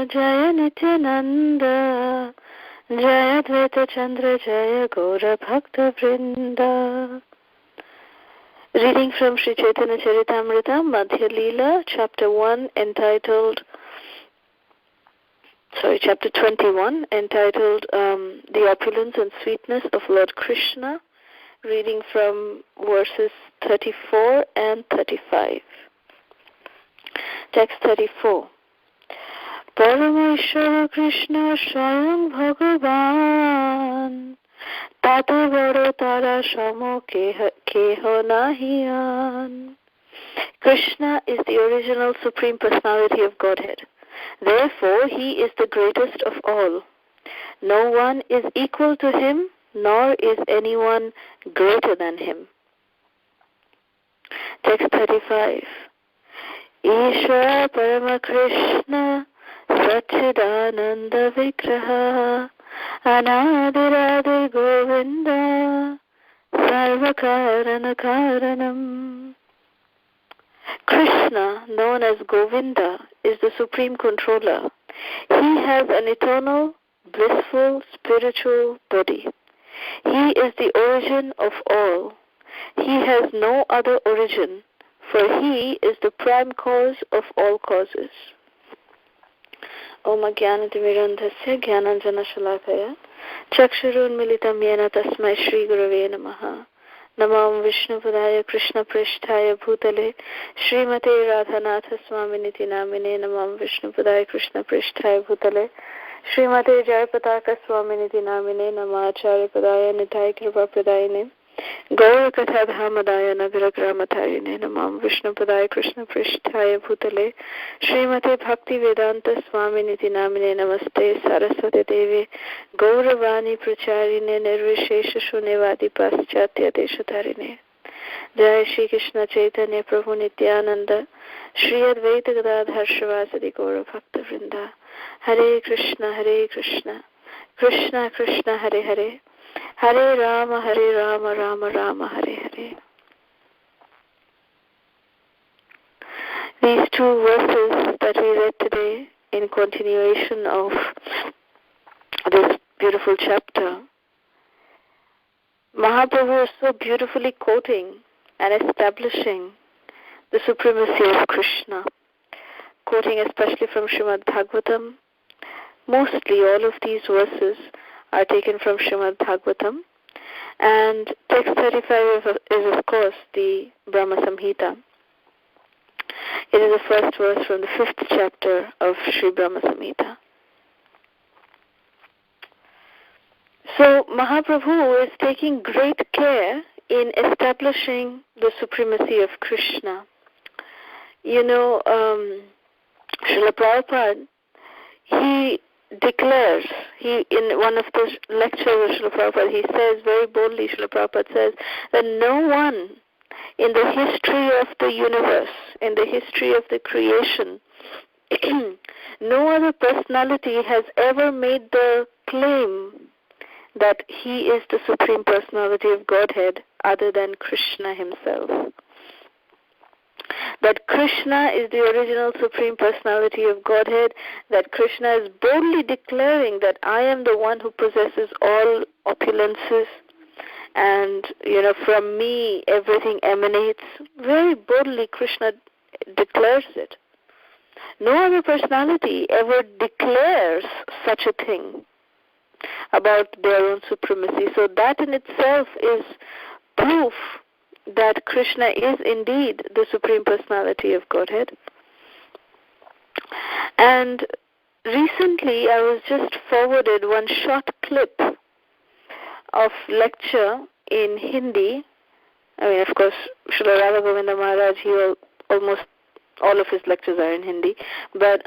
Jaya Nityananda, Jaya Advaita Chandra, Jaya Gaura Bhakta Vrinda. Reading from Sri Caitanaya Caritamrta Madhya Lila, Chapter 21, entitled The Opulence and Sweetness of Lord Krishna, reading from verses 34 and 35. Text 34. Parameshwara Krishna Swayam Bhagavan Tate Varo Tara Shamo Keho Nahiyan. Krishna is the original Supreme Personality of Godhead. Therefore, he is the greatest of all. No one is equal to him, nor is anyone greater than him. Text 35. Ishvara Parama Krishna Satchidananda Vigraha Anadiradi Govinda Sarvakarana Karanam. Krishna, known as Govinda, is the Supreme Controller. He has an eternal, blissful, spiritual body. He is the origin of all. He has no other origin, for he is the prime cause of all causes. Om Jnanatimirandhasya Jnananjana Shalakaya Chakshurunmilitam Yena Tasmai Shri Gurave Namaha. Namam Vishnu Padaya Krishna Prishtaya Bhutale Srimate Radhanatha Swaminiti Namine. Namam Vishnu Padaya Krishna Prishtaya Bhutale Srimate Jayapataka Swaminiti Namine. Namacharya Padaya Nitai Kripa Pradayine Gaura Katha Dhamadaya Nagara Gramatarine. Namam Vishnu Padaya Krishna Prishtaya Bhutale Srimate Bhakti Vedanta Swaminiti Namine. Namaste Saraswati Devi Gauravani Pracharine Nirvishesha Shunevadi Paschatya Deshatarine. Jai Shri Krishna Chaitanya Prabhu Nityananda Shri Advaita Gadadhar Shivasadi Gaura Bhakta Vrinda. Hare Krishna Krishna Krishna Hare Hare Hare Rama Rama Rama Hare Hare. These two verses that we read today in continuation of this beautiful chapter, Mahaprabhu is so beautifully quoting and establishing the supremacy of Krishna, quoting especially from Srimad Bhagavatam. Mostly all of these verses are taken from Srimad Bhagavatam, and text 35 is of course the Brahma Samhita. It is the first verse from the 5th chapter of Sri Brahma Samhita. So Mahaprabhu is taking great care in establishing the supremacy of Krishna. You know, Srila Prabhupada, he declares, in one of the lectures of Srila Prabhupada, he says very boldly, Srila Prabhupada says, that no one in the history of the universe, in the history of the creation, no other personality has ever made the claim that he is the Supreme Personality of Godhead other than Krishna himself. That Krishna is the original Supreme Personality of Godhead, that Krishna is boldly declaring that I am the one who possesses all opulences, and from me everything emanates. Very boldly Krishna declares it. No other personality ever declares such a thing about their own supremacy. So that in itself is proof that Krishna is indeed the Supreme Personality of Godhead. And recently I was just forwarded one short clip of lecture in Hindi. I mean, of course, Srila Radha Govinda Maharaj, almost all of his lectures are in Hindi, but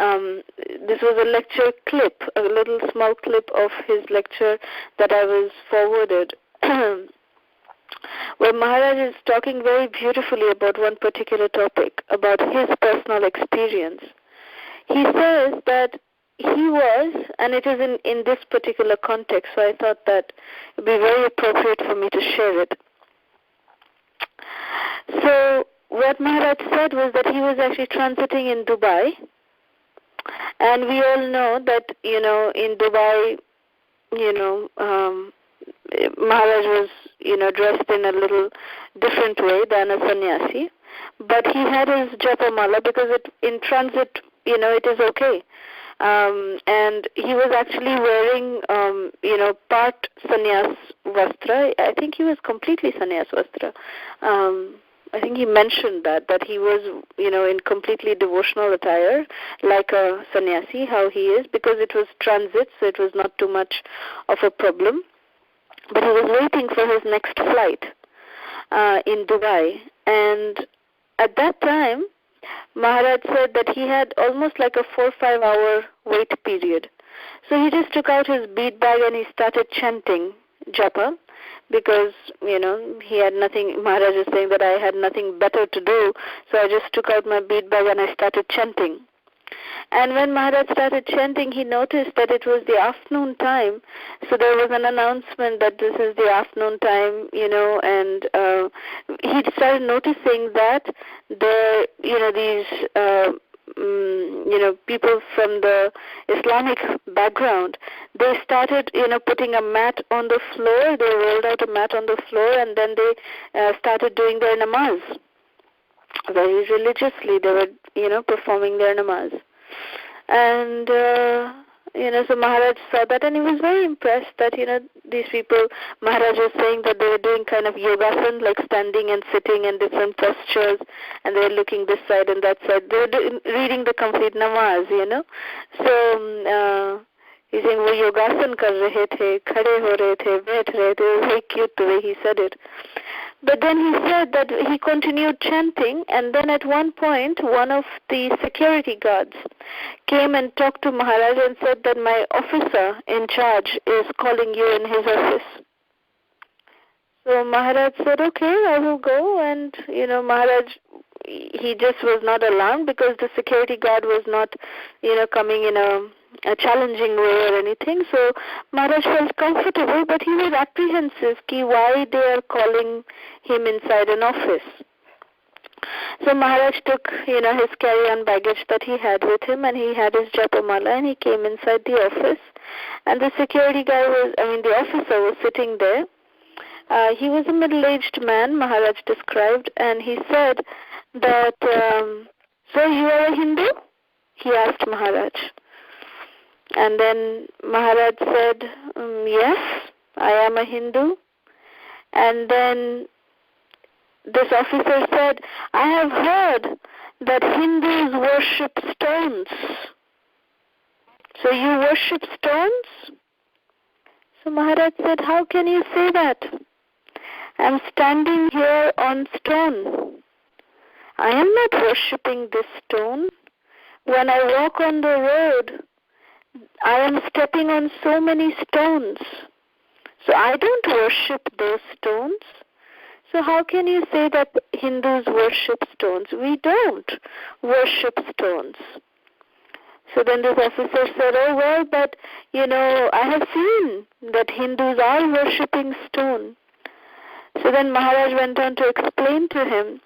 this was a lecture clip, a little small clip of his lecture that I was forwarded, where Maharaj is talking very beautifully about one particular topic, about his personal experience. He says that he was, and it is in this particular context, so I thought that it would be very appropriate for me to share it. So what Maharaj said was that he was actually transiting in Dubai And we all know that, in Dubai, Maharaj was, dressed in a little different way than a sannyasi. But he had his japamala because in transit, it is okay. And he was actually wearing, part sannyas vastra. I think he was completely sannyas vastra. I think he mentioned that he was, in completely devotional attire, like a sannyasi, how he is, because it was transit, so it was not too much of a problem. But he was waiting for his next flight in Dubai. And at that time, Maharaj said that he had almost like a 4 or 5 hour wait period. So he just took out his bead bag and he started chanting japa, because, he had nothing. Maharaj is saying that I had nothing better to do, so I just took out my bead bag and I started chanting. And when Maharaj started chanting, he noticed that it was the afternoon time. So there was an announcement that this is the afternoon time, and he started noticing that these people from the Islamic background, they started, putting a mat on the floor. They rolled out a mat on the floor, and then they started doing their namaz. Very religiously, they were, performing their namaz. And, so Maharaj saw that, and he was very impressed that, these people, Maharaj was saying that they were doing kind of yogasana, like standing and sitting in different postures, and they were looking this side and that side. They were reading the complete namaz, So, he's saying, wo yogasana kar rahe the, khade ho rahe the, baith rahe the. It was very cute the way he said it. But then he said that he continued chanting, and then at one point, one of the security guards came and talked to Maharaj and said that my officer in charge is calling you in his office. So Maharaj said, okay, I will go. And, Maharaj, he just was not alarmed because the security guard was not, coming in a challenging way or anything. So Maharaj felt comfortable, but he was apprehensive why they are calling him inside an office. So Maharaj took, his carry-on baggage that he had with him, and he had his japamala, and he came inside the office. And the security guy the officer was sitting there. He was a middle-aged man, Maharaj described, and he said that, so you are a Hindu? He asked Maharaj. And then Maharaj said, yes, I am a Hindu. And then this officer said, I have heard that Hindus worship stones. So you worship stones? So Maharaj said, how can you say that? I'm standing here on stone. I am not worshipping this stone. When I walk on the road, I am stepping on so many stones. So I don't worship those stones. So how can you say that Hindus worship stones? We don't worship stones. So then this officer said, oh, well, but, I have seen that Hindus are worshipping stone. So then Maharaj went on to explain to him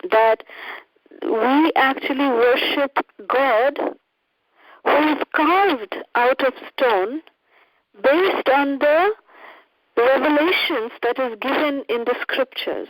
that we actually worship God who is carved out of stone based on the revelations that is given in the scriptures.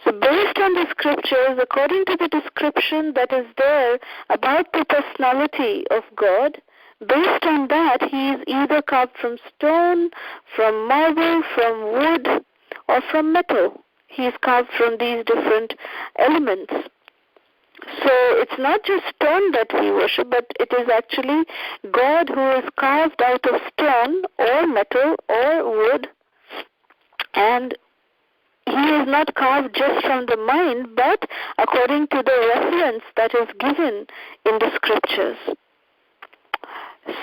So based on the scriptures, according to the description that is there about the personality of God, based on that, he is either carved from stone, from marble, from wood, or from metal. He is carved from these different elements. So it's not just stone that we worship, but it is actually God who is carved out of stone or metal or wood. And he is not carved just from the mind, but according to the reference that is given in the scriptures.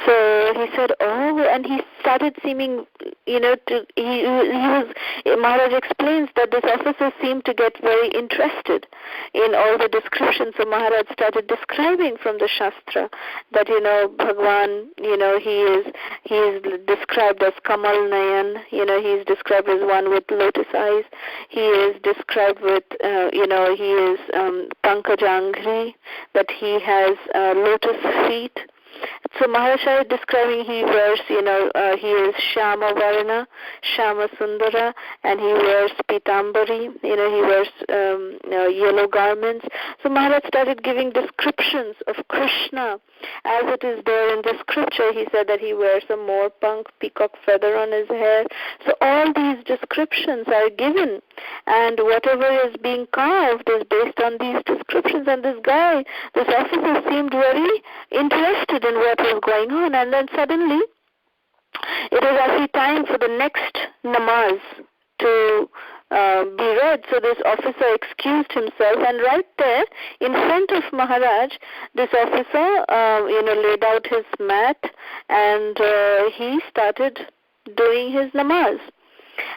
So he said, oh, and he started seeming, Maharaj explains that this officer seemed to get very interested in all the descriptions. So Maharaj started describing from the Shastra that, Bhagwan, he is described as Kamal Nayan, he is described as one with lotus eyes. He is described with, he is Pankajangri, that he has lotus feet. So Maharaj is describing he wears, he is Shama Varna, Shama Sundara, and he wears Pitambari, he wears yellow garments. So Maharaj started giving descriptions of Krishna as it is there in the scripture. He said that he wears a moor punk, peacock feather on his hair. So all these descriptions are given, and whatever is being carved is based on these descriptions. And this officer seemed very interested in what was going on. And then suddenly it was actually time for the next namaz to be read. So this officer excused himself, and right there in front of Maharaj, this officer laid out his mat, and he started doing his namaz.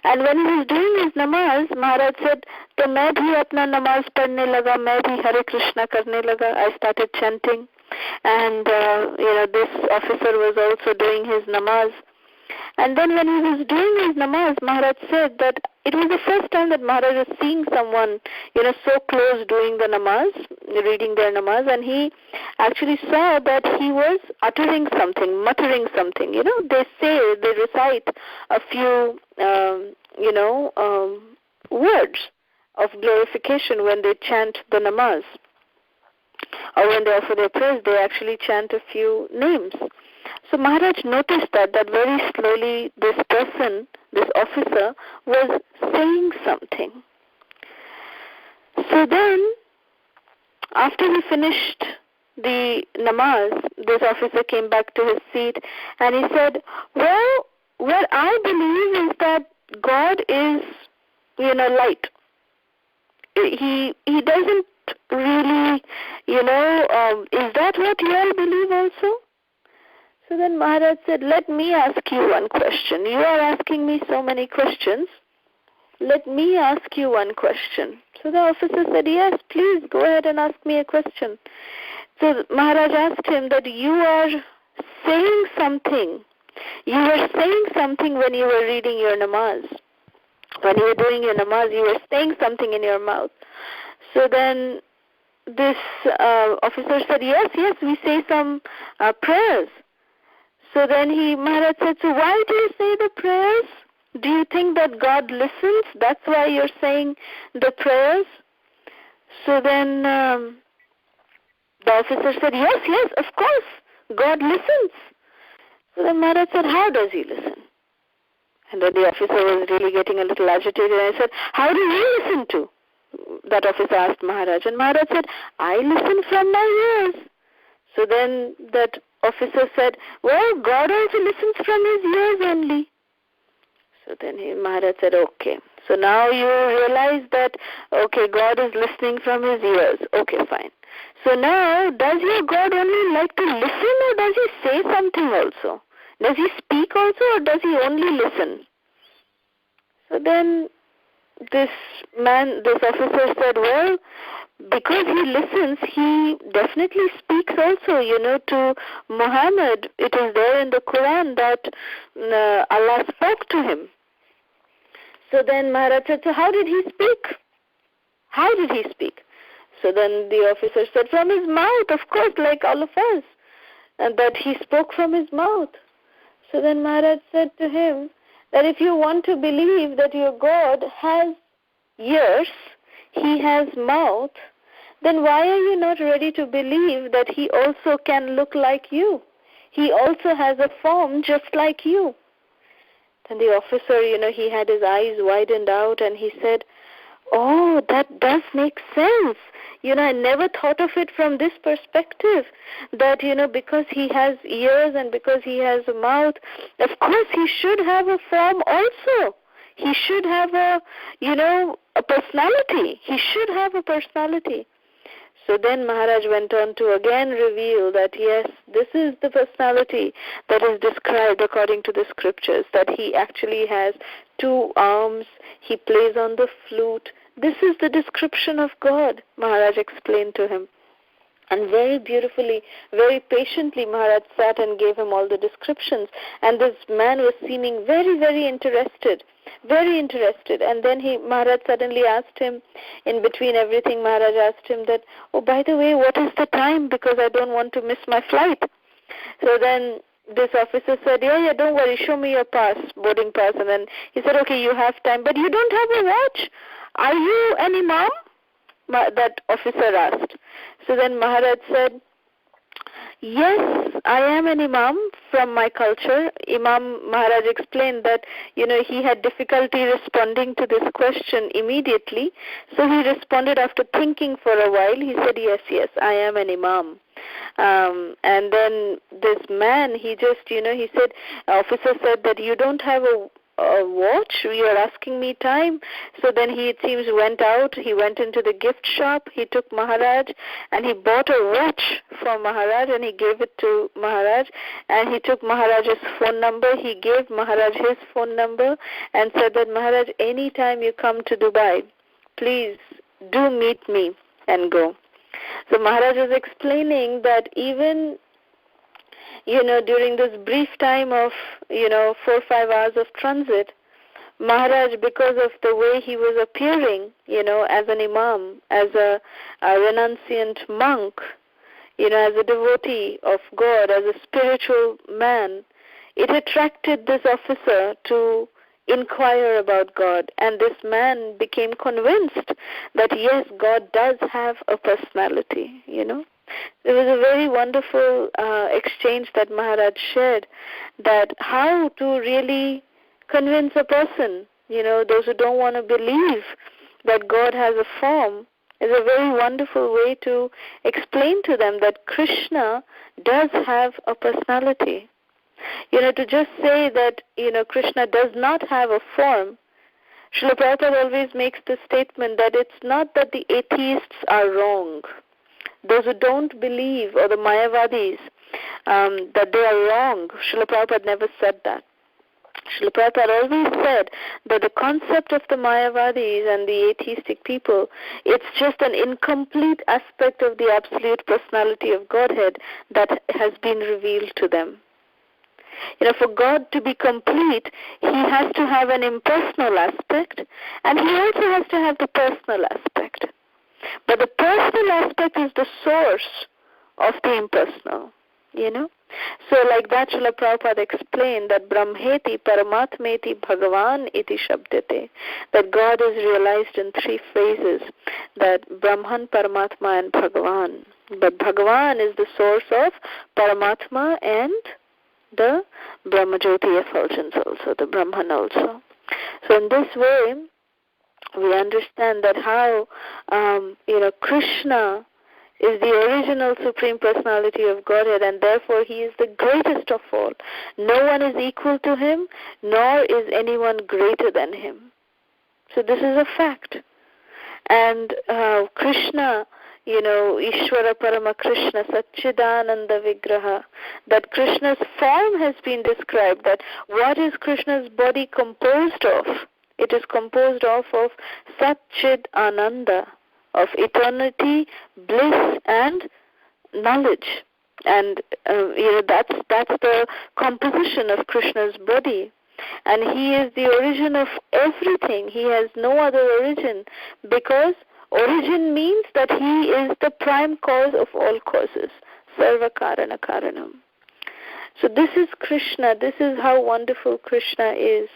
And when he was doing his namaz, Maharaj said, "To main bhi apna namaz padhne laga, main bhi Hare Krishna karne laga." I started chanting, and this officer was also doing his namaz. And then when he was doing his namaz, Maharaj said that it was the first time that Maharaj was seeing someone, so close doing the namaz, reading their namaz, and he actually saw that he was uttering something, muttering something. They recite a few, words of glorification when they chant the namaz. Or when they offer their prayers, they actually chant a few names. So Maharaj noticed that very slowly this person, this officer, was saying something. So then, after he finished the namaz, this officer came back to his seat and he said, "Well, what I believe is that God is, light. He doesn't really, is that what you all believe also?" So then Maharaj said, "Let me ask you one question. You are asking me so many questions. Let me ask you one question." So the officer said, "Yes, please go ahead and ask me a question." So Maharaj asked him that you are saying something. You were saying something when you were reading your namaz. When you were doing your namaz, you were saying something in your mouth. So then this officer said, yes, we say some prayers. So then Maharaj said, "So why do you say the prayers? Do you think that God listens? That's why you're saying the prayers?" So then the officer said, yes, of course, God listens. So then Maharaj said, "How does he listen?" And then the officer was really getting a little agitated, and I said, "How do you listen to?" That officer asked Maharaj, and Maharaj said, "I listen from my ears." So then that officer said, "Well, God also listens from his ears only." So then Maharaj said, "Okay. So now you realize that, okay, God is listening from his ears. Okay, fine. So now, does your God only like to listen, or does he say something also? Does he speak also, or does he only listen?" So then this officer said, "Well, because he listens, he definitely speaks also, to Muhammad. It is there in the Quran that Allah spoke to him." So then Maharaj said, "So how did he speak? How did he speak?" So then the officer said, "From his mouth, of course, like all of us, and that he spoke from his mouth." So then Maharaj said to him that if you want to believe that your God has ears, he has mouth, then why are you not ready to believe that he also can look like you? He also has a form just like you. Then the officer, he had his eyes widened out and he said, "Oh, that does make sense. I never thought of it from this perspective, that, because he has ears and because he has a mouth, of course he should have a form also. He should have a personality. He should have a personality." So then Maharaj went on to again reveal that yes, this is the personality that is described according to the scriptures, that he actually has 2 arms, he plays on the flute. This is the description of God, Maharaj explained to him. And very beautifully, very patiently, Maharaj sat and gave him all the descriptions. And this man was seeming very, very interested. Very interested. And then Maharaj suddenly asked him, in between everything, Maharaj asked him that, oh, by the way, what is the time? Because I don't want to miss my flight. So then this officer said, yeah, don't worry, show me your pass, boarding pass. And then he said, okay, you have time, but you don't have a watch. Are you an imam? That officer asked. So then Maharaj said, yes, I am an imam from my culture. Imam Maharaj explained that, he had difficulty responding to this question immediately. So he responded after thinking for a while. He said, yes, I am an imam. And then this man, he said, officer said that you don't have a watch, you are asking me time. So then it seems went out, he went into the gift shop, he took Maharaj and he bought a watch for Maharaj and he gave it to Maharaj, and he took Maharaj's phone number, he gave Maharaj his phone number and said that Maharaj, anytime you come to Dubai, please do meet me and go. So Maharaj was explaining that even during this brief time of 4 or 5 hours of transit, Maharaj, because of the way he was appearing, as an imam, as a renunciant monk, as a devotee of God, as a spiritual man, it attracted this officer to inquire about God. And this man became convinced that yes, God does have a personality, It was a very wonderful exchange that Maharaj shared, that how to really convince a person, those who don't want to believe that God has a form, is a very wonderful way to explain to them that Krishna does have a personality. To just say that, Krishna does not have a form, Srila Prabhupada always makes the statement that it's not that the atheists are wrong. Those who don't believe, or the Mayavadis, that they are wrong, Srila Prabhupada never said that. Srila Prabhupada always said that the concept of the Mayavadis and the atheistic people, it's just an incomplete aspect of the absolute personality of Godhead that has been revealed to them. For God to be complete, He has to have an impersonal aspect, and He also has to have the personal aspect. But the personal aspect is the source of the impersonal, So like that, Srila Prabhupada explained that Brahmeti Paramatmeti Bhagavan iti shabdate, that God is realized in 3 phases, that Brahman, Paramatma and Bhagavan. But Bhagavan is the source of Paramatma and the Brahmajyoti effulgence also, the Brahman also. So in this way, we understand that how, Krishna is the original Supreme Personality of Godhead, and therefore He is the greatest of all. No one is equal to Him, nor is anyone greater than Him. So this is a fact. And Krishna, Ishvara Parama Krishna, Satchidananda Vigraha, that Krishna's form has been described, that what is Krishna's body composed of? It is composed of Satchid Ananda, of eternity, bliss, and knowledge. And that's the composition of Krishna's body. And He is the origin of everything. He has no other origin, because origin means that He is the prime cause of all causes. Sarva Karana Karanam. So this is Krishna. This is how wonderful Krishna is.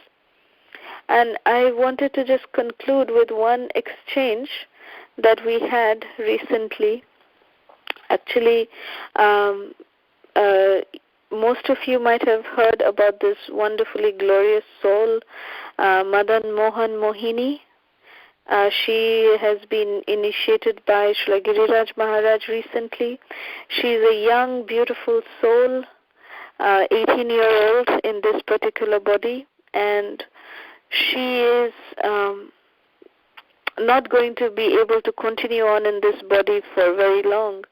And I wanted to just conclude with one exchange that we had recently. Actually, most of you might have heard about this wonderfully glorious soul, Madan Mohan Mohini. She has been initiated by Srila Giriraj Maharaj recently. She's a young, beautiful soul, 18-year-old in this particular body, and she is not going to be able to continue on in this body for very long.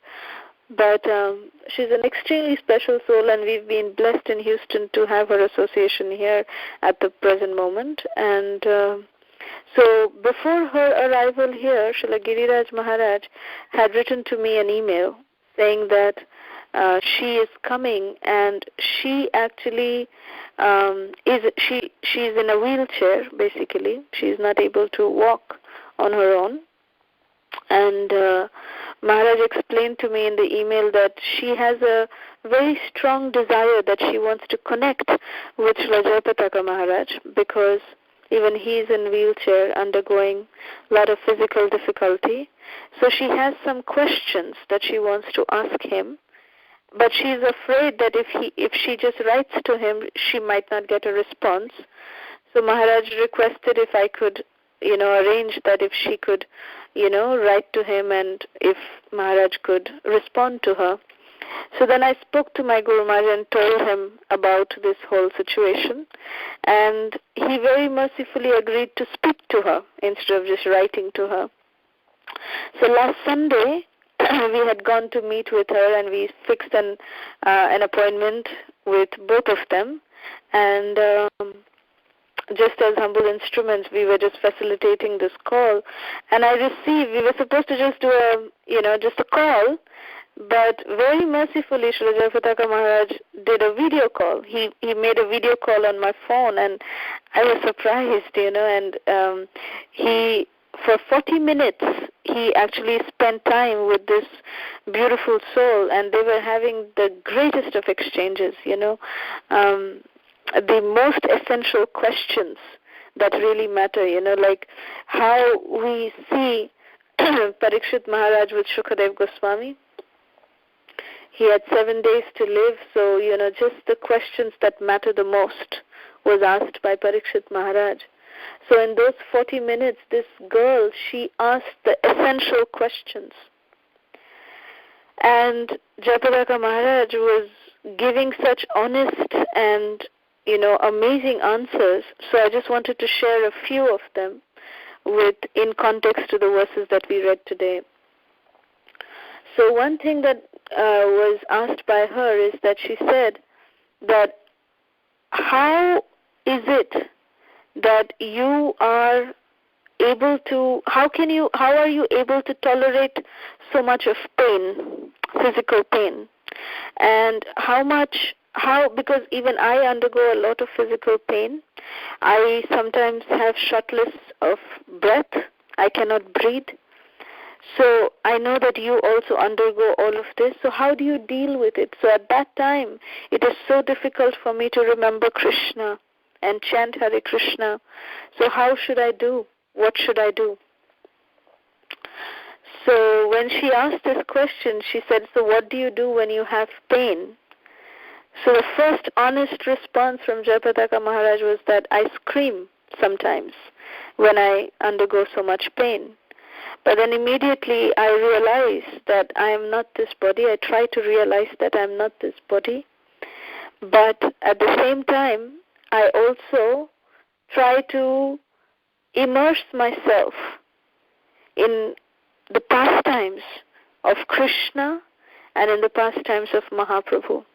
But she's an extremely special soul, and we've been blessed in Houston to have her association here at the present moment. And so before her arrival here, Srila Giriraj Maharaj had written to me an email saying that she is coming, and she actually she's in a wheelchair, basically. She's not able to walk on her own. And Maharaj explained to me in the email that she has a very strong desire that she wants to connect with Srila Jayapataka Maharaj, because even he is in wheelchair undergoing a lot of physical difficulty. So she has some questions that she wants to ask him, but she is afraid that if she just writes to him, she might not get a response. So Maharaj requested if I could, arrange that, if she could, write to him, and if Maharaj could respond to her. So then I spoke to my Guru Maharaj and told him about this whole situation, and he very mercifully agreed to speak to her instead of just writing to her. So last Sunday, we had gone to meet with her, and we fixed an appointment with both of them, and just as humble instruments, we were just facilitating this call, and we were supposed to just do just a call, but very mercifully, Srila Jayapataka Maharaj did a video call. He made a video call on my phone, and I was surprised, and he, for 40 minutes, he actually spent time with this beautiful soul, and they were having the greatest of exchanges, the most essential questions that really matter, like how we see Parikshit Maharaj with Shukadev Goswami. He had 7 days to live, so, just the questions that matter the most was asked by Parikshit Maharaj. So in those 40 minutes, this girl, she asked the essential questions. And Jayapataka Maharaj was giving such honest and, amazing answers. So I just wanted to share a few of them in context to the verses that we read today. So one thing that was asked by her is that she said that how is it that you are able to, how are you able to tolerate so much of pain, physical pain? And because even I undergo a lot of physical pain. I sometimes have shortness of breath. I cannot breathe. So I know that you also undergo all of this. So how do you deal with it? So at that time, it is so difficult for me to remember Krishna and chant Hare Krishna. So how should I do? What should I do? So when she asked this question, she said, so what do you do when you have pain? So the first honest response from Jayapataka Maharaj was that I scream sometimes when I undergo so much pain. But then immediately I realize that I am not this body. I try to realize that I am not this body. But at the same time, I also try to immerse myself in the pastimes of Krishna and in the pastimes of Mahaprabhu.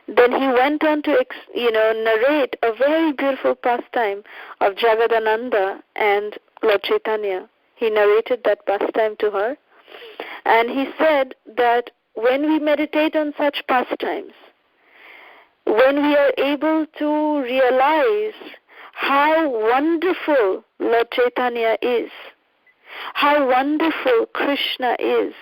Then he went on to narrate a very beautiful pastime of Jagadananda and Lord Chaitanya. He narrated that pastime to her, and he said that when we meditate on such pastimes, when we are able to realize how wonderful Lord Chaitanya is, how wonderful Krishna is,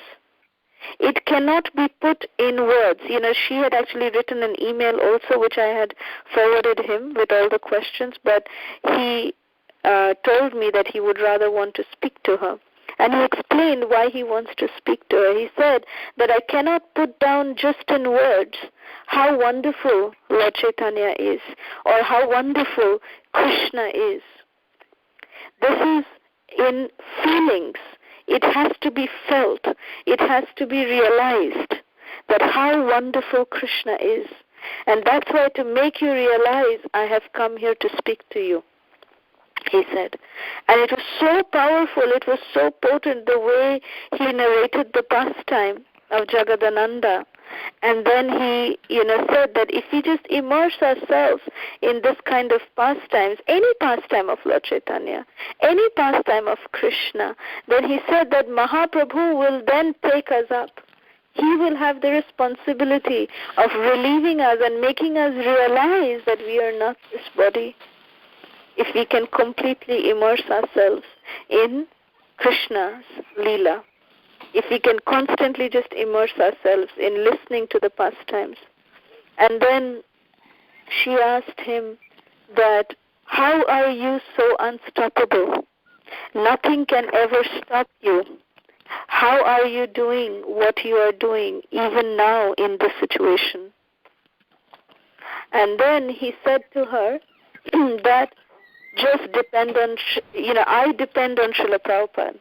it cannot be put in words. She had actually written an email also, which I had forwarded him with all the questions, but he told me that he would rather want to speak to her. And he explained why he wants to speak to her. He said that I cannot put down just in words how wonderful Lord Chaitanya is, or how wonderful Krishna is. This is in feelings. It has to be felt. It has to be realized that how wonderful Krishna is. And that's why, to make you realize, I have come here to speak to you. he said. And it was so powerful, it was so potent, the way he narrated the pastime of Jagadananda. And then he, said that if we just immerse ourselves in this kind of pastimes, any pastime of Lord Chaitanya, any pastime of Krishna, then he said that Mahaprabhu will then take us up. He will have the responsibility of relieving us and making us realize that we are not this body. If we can completely immerse ourselves in Krishna's Lila, if we can constantly just immerse ourselves in listening to the pastimes. And then she asked him that, how are you so unstoppable? Nothing can ever stop you. How are you doing what you are doing even now in this situation? And then he said to her that just depend on, I depend on Srila Prabhupada.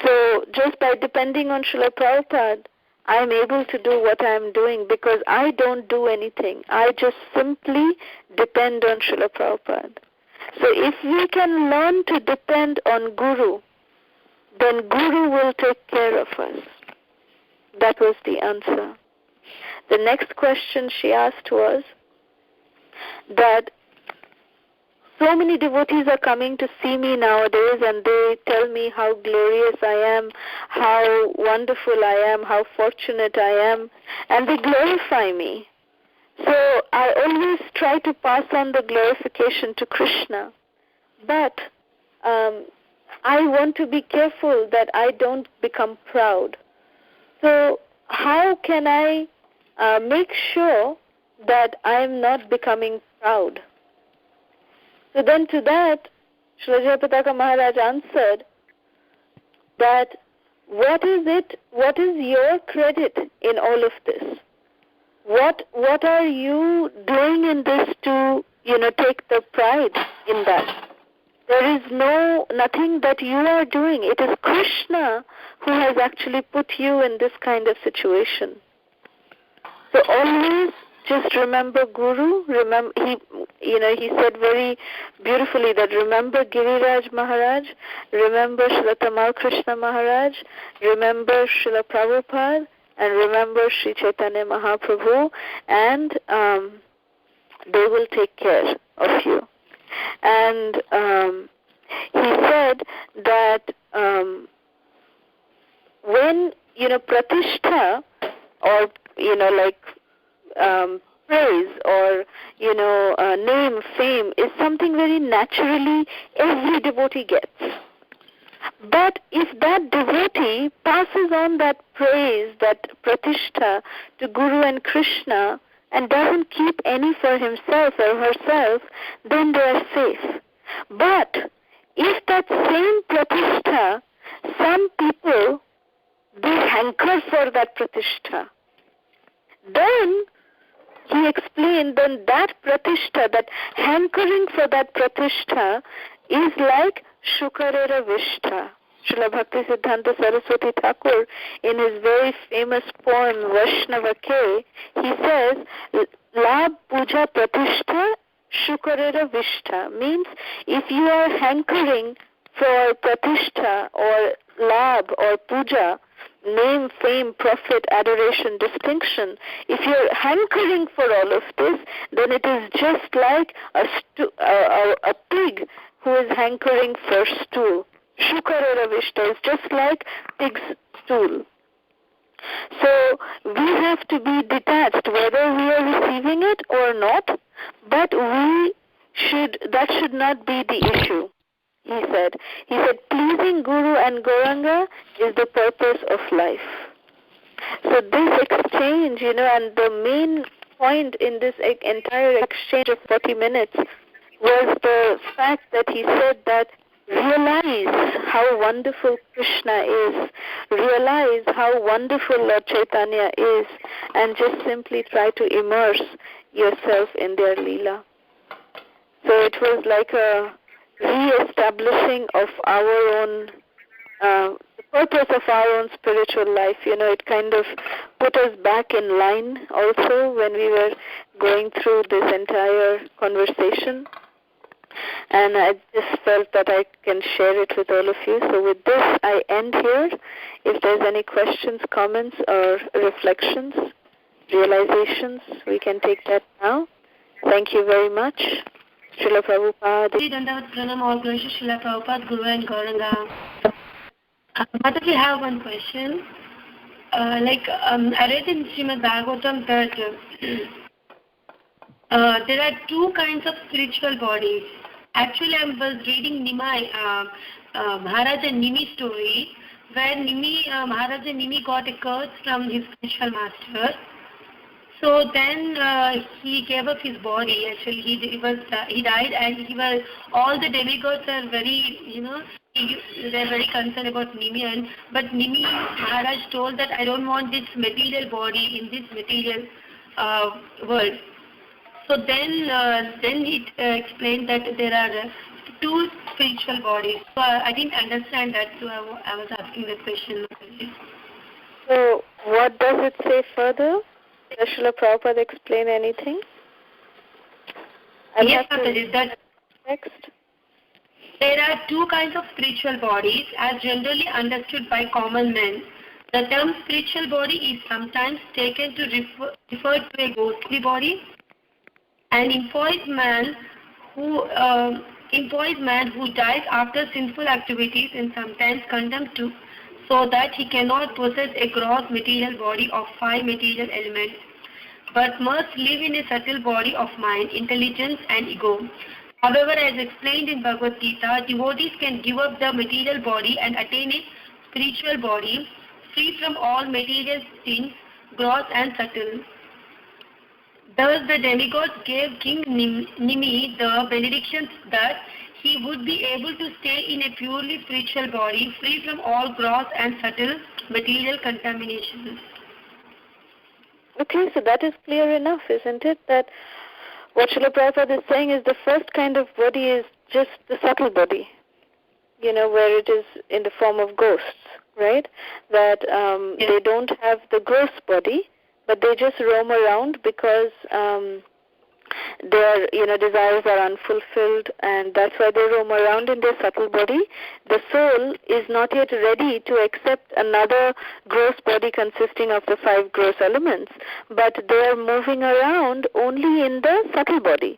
So just by depending on Srila Prabhupada, I am able to do what I am doing because I don't do anything. I just simply depend on Srila Prabhupada. So if we can learn to depend on Guru, then Guru will take care of us. That was the answer. The next question she asked was that so many devotees are coming to see me nowadays and they tell me how glorious I am, how wonderful I am, how fortunate I am, and they glorify me. So I always try to pass on the glorification to Krishna. But I want to be careful that I don't become proud. So how can I make sure that I am not becoming proud? So then to that, Srila Jayapataka Maharaj answered that what is your credit in all of this? What are you doing in this to, take the pride in that? There is nothing that you are doing. It is Krishna who has actually put you in this kind of situation. So always just remember Guru. He said very beautifully that remember Giriraj Maharaj, remember Srila Tamal Krishna Maharaj, remember Srila Prabhupada, and remember Sri Chaitanya Mahaprabhu, and they will take care of you. And he said that when pratishtha or praise or name, fame is something very naturally every devotee gets. But if that devotee passes on that praise, that pratishtha to Guru and Krishna and doesn't keep any for himself or herself, then they are safe. But if that same pratishtha, some people, they hanker for that pratishtha, then he explained, then that pratishtha, that hankering for that pratishtha is like Shukarera Vishtha. Srila Bhakti Siddhanta Saraswati Thakur, in his very famous poem Vaishnava Ke, he says, Labh Puja Pratishtha Shukarera Vishtha, means if you are hankering for pratishtha or labh or puja, name, fame, profit, adoration, distinction, if you're hankering for all of this, then it is just like a pig who is hankering for stool. Shukarera Vishta is just like pig's stool. So we have to be detached, whether we are receiving it or not, but that should not be the issue. He said, pleasing Guru and Gauranga is the purpose of life. So this exchange, and the main point in this entire exchange of 40 minutes was the fact that he said that realize how wonderful Krishna is, realize how wonderful Lord Chaitanya is, and just simply try to immerse yourself in their Leela. So it was like a re-establishing of our own, the purpose of our own spiritual life. It kind of put us back in line also when we were going through this entire conversation. and I just felt that I can share it with all of you. So with this, I end here. If there's any questions, comments, or reflections, realizations, we can take that now. Thank you very much. Srila Prabhupada. Dandavat Pranam, all glories to Srila Prabhupada, Guru and Gauranga. Mother, we have one question. I read in Srimad Bhagavatam that there are two kinds of spiritual bodies. Actually, I was reading Maharaja Nimi story, where Maharaja Nimi got a curse from his spiritual master. So then he gave up his body. Actually, he died, and all the demigods are very, they're very concerned about Nimi. But Nimi Maharaj told that I don't want this material body in this material world. So then he explained that there are two spiritual bodies. So I didn't understand that, so I was asking the question. So what does it say further? Does Srila Prabhupada explain anything? Yes, that text. There are two kinds of spiritual bodies as generally understood by common men. The term spiritual body is sometimes taken to refer to a ghostly body. An employed man who dies after sinful activities and sometimes condemned to, so that he cannot possess a gross material body of 5 material elements, but must live in a subtle body of mind, intelligence and ego. However, as explained in Bhagavad Gita, devotees can give up the material body and attain a spiritual body, free from all material things, gross and subtle. Thus, the demigods gave King Nimi the benedictions that he would be able to stay in a purely spiritual body, free from all gross and subtle material contaminations. Okay, so that is clear enough, isn't it? That what Srila Prabhupada is saying is the first kind of body is just the subtle body, where it is in the form of ghosts, right? That they don't have the gross body, but they just roam around because their desires are unfulfilled, and that's why they roam around in their subtle body. The soul is not yet ready to accept another gross body consisting of the 5 gross elements, but they are moving around only in the subtle body.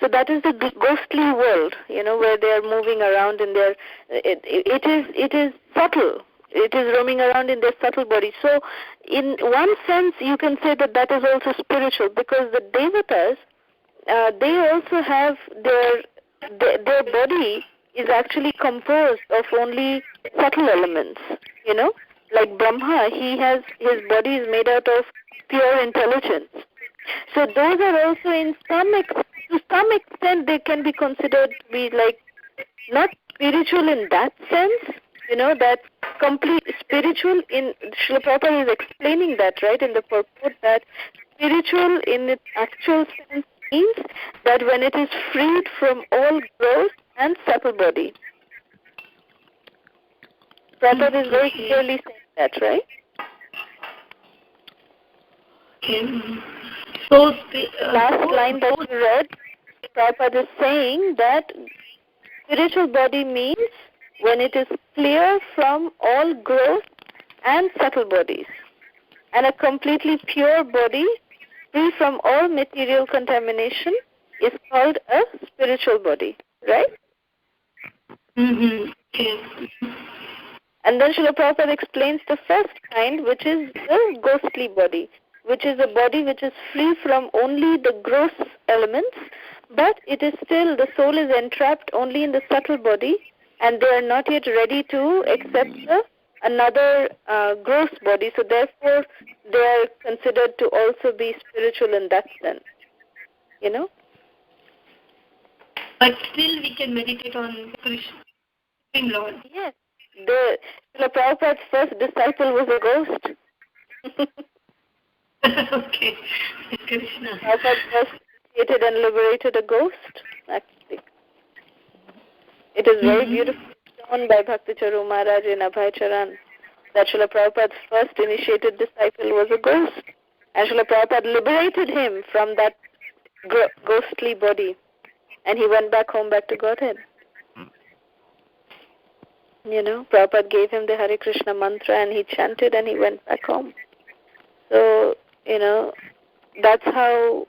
So that is the ghostly world, where they are moving around in their. It is subtle. It is roaming around in their subtle body. So, in one sense, you can say that is also spiritual, because the devatas, they also have their body is actually composed of only subtle elements. Like Brahma, his body is made out of pure intelligence. So those are also to some extent they can be considered to be like not spiritual in that sense. That complete spiritual in Srila Prabhupada is explaining that, right, in the purport, that spiritual in its actual sense means that when it is freed from all gross and subtle body. Prabhupada is very clearly saying that, right? So, last line that you read, Prabhupada is saying that spiritual body means when it is clear from all gross and subtle bodies, and a completely pure body free from all material contamination is called a spiritual body, right? Mm-hmm. And then Srila Prabhupada explains the first kind, which is the ghostly body, which is a body which is free from only the gross elements, but it is still, the soul is entrapped only in the subtle body, and they are not yet ready to accept another gross body. So therefore, they are considered to also be spiritual in that sense. But still we can meditate on Krishna, Lord. Yes. Srila Prabhupada's first disciple was a ghost. Okay. Krishna. Prabhupada first created and liberated a ghost, actually. It is very beautifully shown by Bhakti Charu Maharaj in Abhay Charan that Srila Prabhupada's first initiated disciple was a ghost. And Srila Prabhupada liberated him from that ghostly body. and he went back home, back to Godhead. Prabhupada gave him the Hare Krishna mantra, and he chanted, and he went back home. So, that's how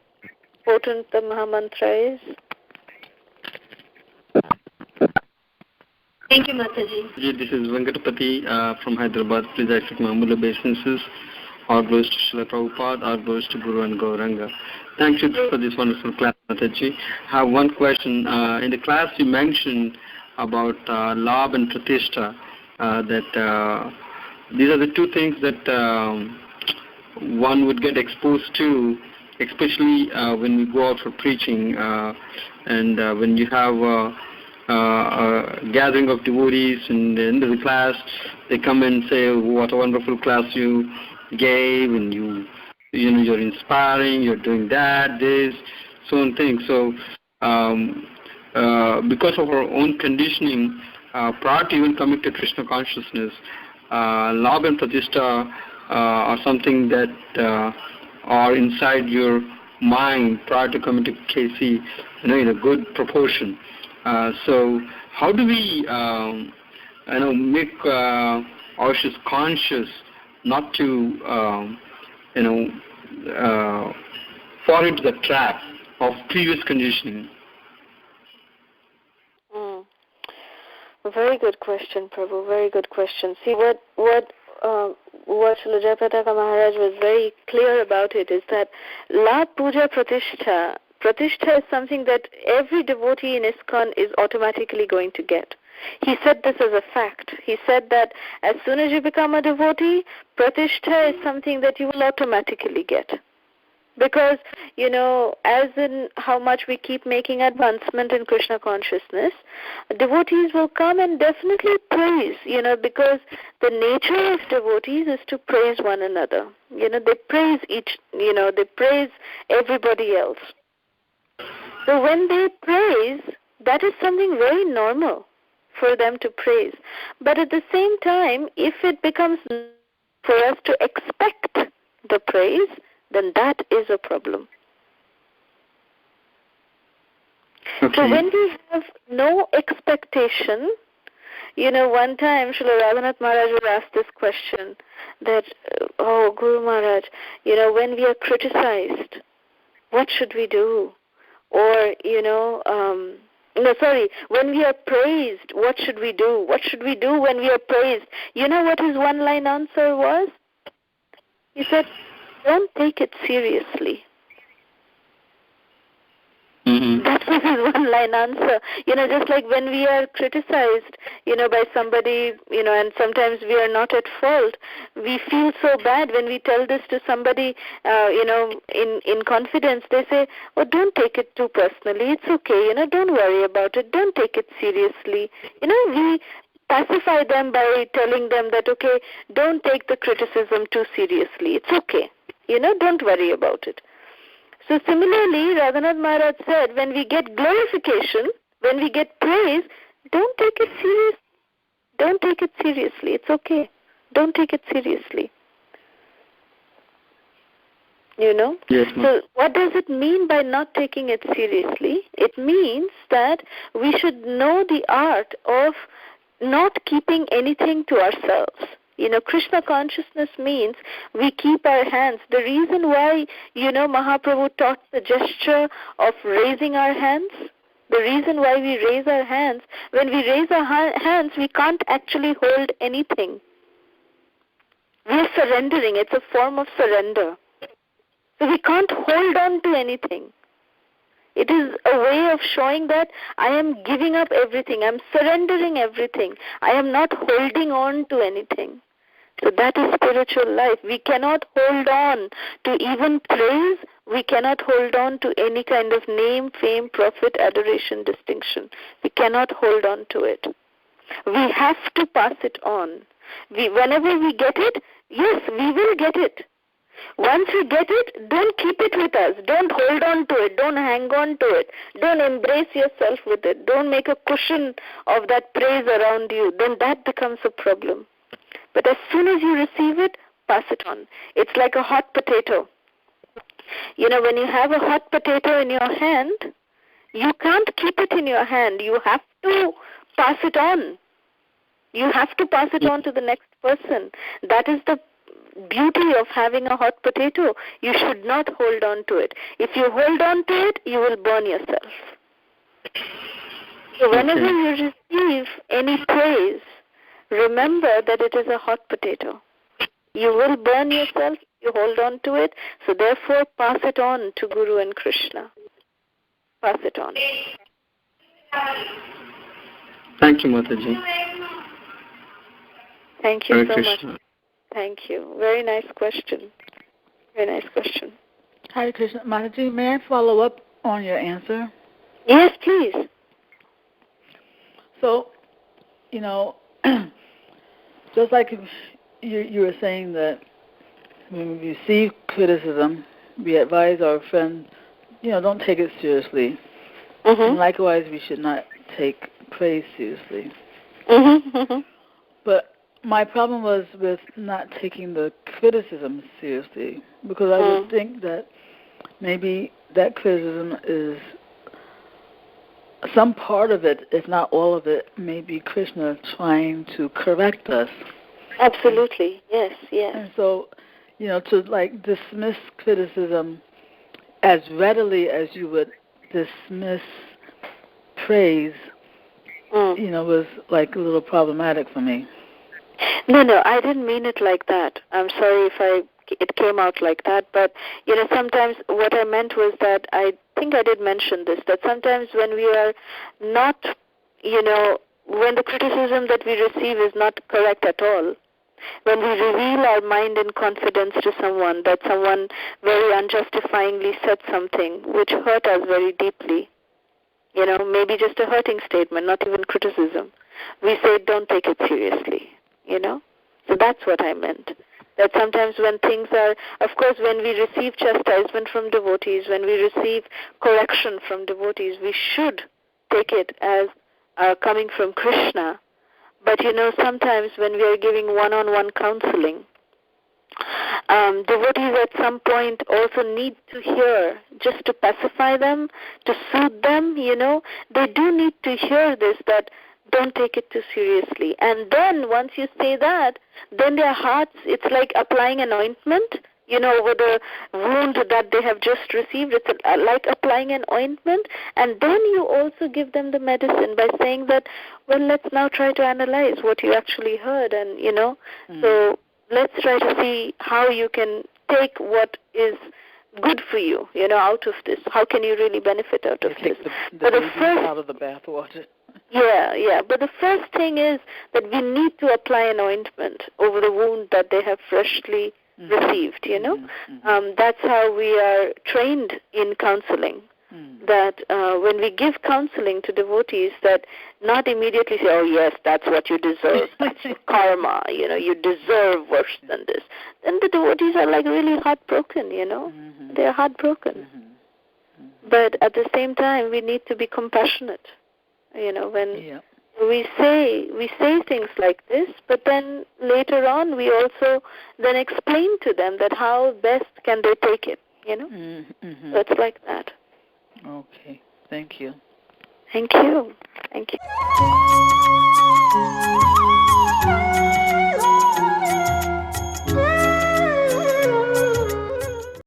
potent the Mahamantra is. Thank you, Mataji. This is Venkatapati from Hyderabad. Please accept my humble obeisances. All glories to Srila Prabhupada, all glories to Guru and Gauranga. Thank you for this wonderful class, Mataji. I have one question. In the class you mentioned about Labh and Pratishtha, that these are the two things that one would get exposed to, especially when we go out for preaching, and when you have a gathering of devotees and in the class, they come and say, what a wonderful class you gave, and you're inspiring, you're doing that, this, so on things. So because of our own conditioning, prior to even coming to Krishna consciousness, Labh and Pratishtha are something that are inside your mind prior to coming to KC, in a good proportion. So how do we make ourselves conscious not to fall into the trap of previous conditioning? Very good question, Prabhu. Very good question. See, what Srila Jayapataka Maharaj was very clear about it is that Labh, Puja, Pratishtha is something that every devotee in ISKCON is automatically going to get. He said this as a fact. He said that as soon as you become a devotee, Pratishtha is something that you will automatically get. Because, as in how much we keep making advancement in Krishna consciousness, devotees will come and definitely praise, because the nature of devotees is to praise one another. They praise they praise everybody else. So when they praise, that is something very normal for them to praise. But at the same time, if it becomes for us to expect the praise, then that is a problem. Okay. So when we have no expectation, one time Srila Raghunath Maharaj was asked this question that, oh, Guru Maharaj, when we are criticized, what should we do? Or, when we are praised, what should we do? What should we do when we are praised? You know what his one-line answer was? He said, don't take it seriously. Mm-hmm. That was his one-line answer. Just like when we are criticized, by somebody, and sometimes we are not at fault, we feel so bad when we tell this to somebody, in confidence. They say, oh, don't take it too personally. It's okay, don't worry about it. Don't take it seriously. We pacify them by telling them that, okay, don't take the criticism too seriously. It's okay. Don't worry about it. So similarly, Raghunath Maharaj said, when we get glorification, when we get praise, don't take it serious. Don't take it seriously. It's okay. Don't take it seriously. Yes, so what does it mean by not taking it seriously? It means that we should know the art of not keeping anything to ourselves. Krishna consciousness means we keep our hands. The reason why, Mahaprabhu taught the gesture of raising our hands, the reason why we raise our hands, when we raise our hands, we can't actually hold anything. We're surrendering. It's a form of surrender. So we can't hold on to anything. It is a way of showing that I am giving up everything. I'm surrendering everything. I am not holding on to anything. So that is spiritual life. We cannot hold on to even praise. We cannot hold on to any kind of name, fame, profit, adoration, distinction. We cannot hold on to it. We have to pass it on. Whenever we get it, yes, we will get it. Once you get it, don't keep it with us. Don't hold on to it. Don't hang on to it. Don't embrace yourself with it. Don't make a cushion of that praise around you. Then that becomes a problem. But as soon as you receive it, pass it on. It's like a hot potato. When you have a hot potato in your hand, You can't keep it in your hand. You have to pass it on. You have to pass it on to the next person. That is the beauty of having a hot potato. You should not hold on to it. If you hold on to it, you will burn yourself. So whenever you receive any praise, remember that it is a hot potato. You will burn yourself if you hold on to it. So therefore, pass it on to Guru and Krishna. Pass it on. Thank you, Mataji. Thank you Hare so Krishna. much. Thank you. Very nice question. Very nice question. Hare Krishna. Mataji, may I follow up on your answer? Yes, please. So, just like you were saying that when we receive criticism, we advise our friends, don't take it seriously. Mm-hmm. And likewise, we should not take praise seriously. Mm-hmm. Mm-hmm. But my problem was with not taking the criticism seriously, because I would think that maybe that criticism is some part of it, if not all of it, may be Krishna trying to correct us. Absolutely. Yes, yes. And so, to dismiss criticism as readily as you would dismiss praise, was like a little problematic for me. No, I didn't mean it like that. I'm sorry if it came out like that, but sometimes what I meant was that I think I did mention this, that sometimes when we are not, when the criticism that we receive is not correct at all, when we reveal our mind in confidence to someone, that someone very unjustifyingly said something which hurt us very deeply, maybe just a hurting statement, not even criticism, we say, don't take it seriously, So that's what I meant. That sometimes when things are, of course, when we receive chastisement from devotees, when we receive correction from devotees, we should take it as coming from Krishna. But, sometimes when we are giving one-on-one counseling, devotees at some point also need to hear, just to pacify them, to soothe them, they do need to hear this, that don't take it too seriously. And then once you say that, then their hearts, it's like applying an ointment, over the wound that they have just received. It's like applying an ointment. And then you also give them the medicine by saying that, well, let's now try to analyze what you actually heard. And, so let's try to see how you can take what is good for you, out of this. How can you really benefit out of this? The baby out of the bathwater. Yeah. But the first thing is that we need to apply an ointment over the wound that they have freshly received, That's how we are trained in counseling. That when we give counseling to devotees, that not immediately say, oh yes, that's what you deserve, that's your karma, you deserve worse than this. Then the devotees are like really heartbroken, they're heartbroken. But at the same time, we need to be compassionate, when we say things like this, but then later on we also then explain to them that how best can they take it, So it's like that. Okay, thank you. Thank you.